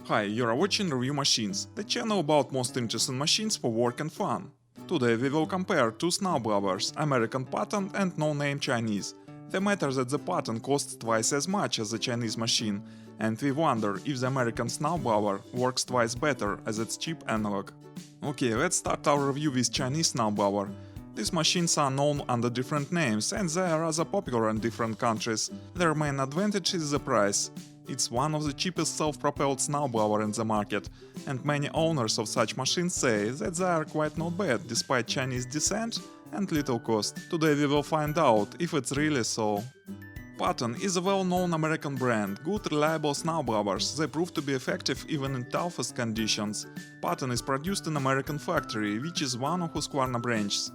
Hi, you're watching Review Machines, the channel about most interesting machines for work and fun. Today we will compare two snowblowers, American Parton and no-name Chinese. The matter that the Parton costs twice as much as the Chinese machine, and we wonder if the American snowblower works twice better as its cheap analog. Okay, let's start our review with Chinese snowblower. These machines are known under different names and they are rather popular in different countries. Their main advantage is the price. It's one of the cheapest self-propelled snowblower in the market, and many owners of such machines say that they are quite not bad despite Chinese descent and little cost. Today we will find out if it's really so. Parton is a well-known American brand, good reliable snowblowers. They prove to be effective even in toughest conditions. Parton is produced in American factory, which is one of Husqvarna branches.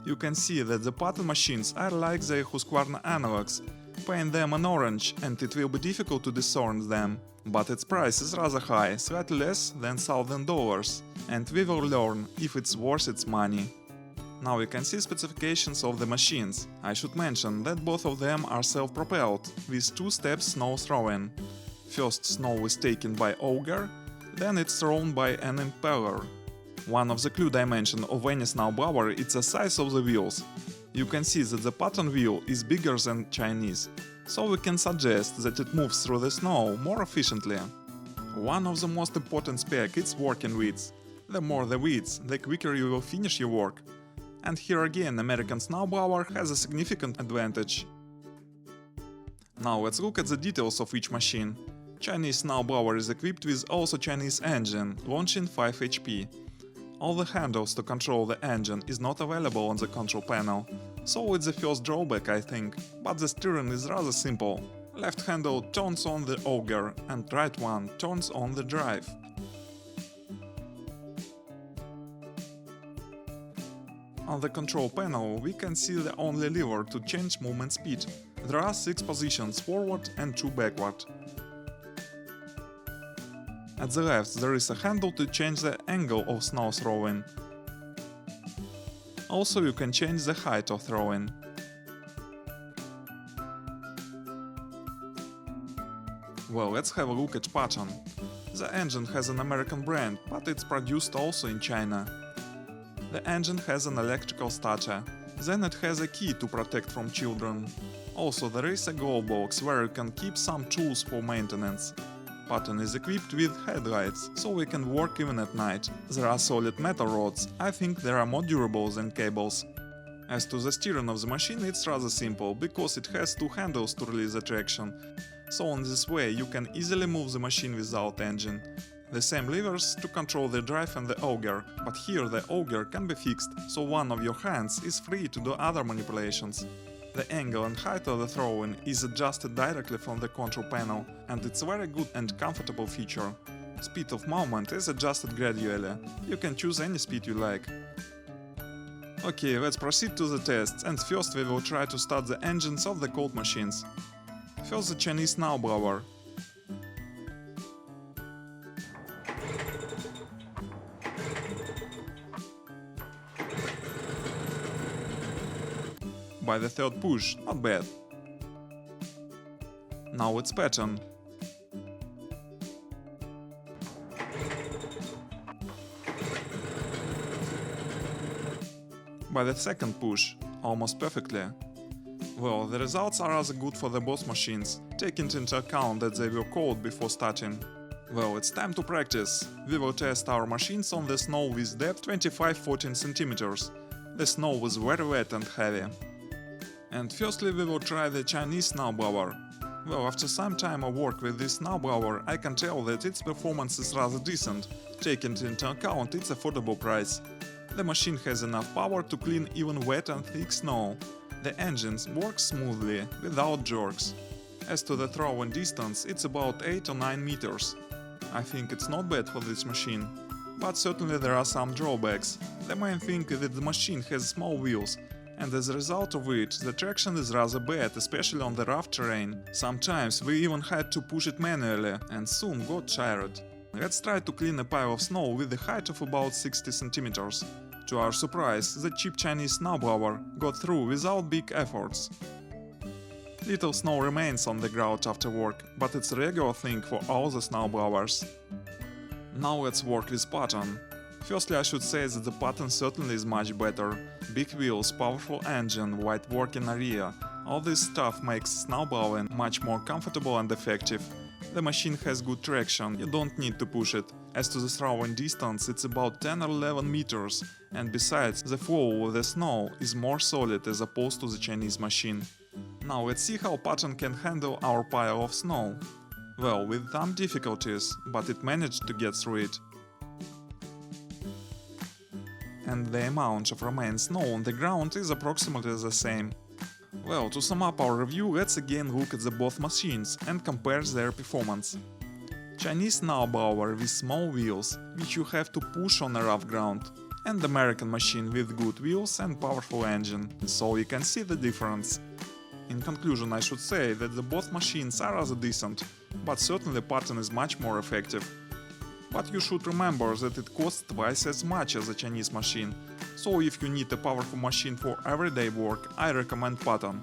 You can see that the Parton machines are like the Husqvarna analogs. Paint them in orange and it will be difficult to discern them. But its price is rather high, slightly less than $1,000, and we will learn if it's worth its money. Now we can see specifications of the machines. I should mention that both of them are self-propelled, with two-step snow throwing. First snow is taken by auger, then it's thrown by an impeller. One of the clue dimensions of any snowblower is the size of the wheels. You can see that the Parton wheel is bigger than Chinese, so we can suggest that it moves through the snow more efficiently. One of the most important specs is working width. The more the width, the quicker you will finish your work. And here again American snowblower has a significant advantage. Now let's look at the details of each machine. Chinese snowblower is equipped with also Chinese engine, launching 5 HP. All the handles to control the engine is not available on the control panel, so it's the first drawback I think, but the steering is rather simple. Left handle turns on the auger and right one turns on the drive. On the control panel we can see the only lever to change movement speed. There are 6 positions forward and 2 backward. At the left there is a handle to change the angle of snow throwing. Also you can change the height of throwing. Well, let's have a look at Parton. The engine has an American brand, but it's produced also in China. The engine has an electrical starter, then it has a key to protect from children. Also there is a glove box where you can keep some tools for maintenance. Parton is equipped with headlights, so we can work even at night. There are solid metal rods, I think they are more durable than cables. As to the steering of the machine, it's rather simple, because it has 2 handles to release the traction. So in this way you can easily move the machine without engine. The same levers to control the drive and the auger, but here the auger can be fixed, so one of your hands is free to do other manipulations. The angle and height of the throwing is adjusted directly from the control panel, and it's a very good and comfortable feature. Speed of movement is adjusted gradually, you can choose any speed you like. Okay, let's proceed to the tests, and first we will try to start the engines of the cold machines. First the Chinese snowblower. By the third push, not bad. Now it's Parton. By the second push, almost perfectly. Well, the results are rather good for the both machines, taking into account that they were cold before starting. Well, it's time to practice. We will test our machines on the snow with depth 25-14 cm. The snow was very wet and heavy. And firstly we will try the Chinese snowblower. Well, after some time of work with this snowblower, I can tell that its performance is rather decent, taking into account its affordable price. The machine has enough power to clean even wet and thick snow. The engine works smoothly, without jerks. As to the throwing distance, it's about 8 or 9 meters. I think it's not bad for this machine. But certainly there are some drawbacks. The main thing is that the machine has small wheels, and as a result of which the traction is rather bad, especially on the rough terrain. Sometimes we even had to push it manually and soon got tired. Let's try to clean a pile of snow with a height of about 60 cm. To our surprise, the cheap Chinese snowblower got through without big efforts. Little snow remains on the ground after work, but it's a regular thing for all the snowblowers. Now let's work with Parton. Firstly, I should say that the Parton certainly is much better. Big wheels, powerful engine, wide working area. All this stuff makes snowblowing much more comfortable and effective. The machine has good traction, you don't need to push it. As to the throwing distance, it's about 10 or 11 meters, and besides, the flow of the snow is more solid as opposed to the Chinese machine. Now let's see how Parton can handle our pile of snow. Well, with some difficulties, but it managed to get through it. And the amount of remaining snow on the ground is approximately the same. Well, to sum up our review, let's again look at the both machines and compare their performance. Chinese snowblower with small wheels, which you have to push on a rough ground, and American machine with good wheels and powerful engine, so you can see the difference. In conclusion, I should say that the both machines are rather decent, but certainly Parton is much more effective. But you should remember that it costs twice as much as a Chinese machine, so if you need a powerful machine for everyday work, I recommend Parton.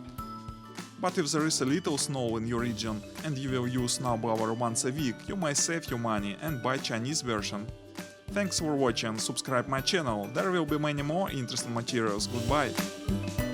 But if there is a little snow in your region and you will use snowblower once a week, you may save your money and buy Chinese version. Thanks for watching, subscribe my channel, there will be many more interesting materials, goodbye!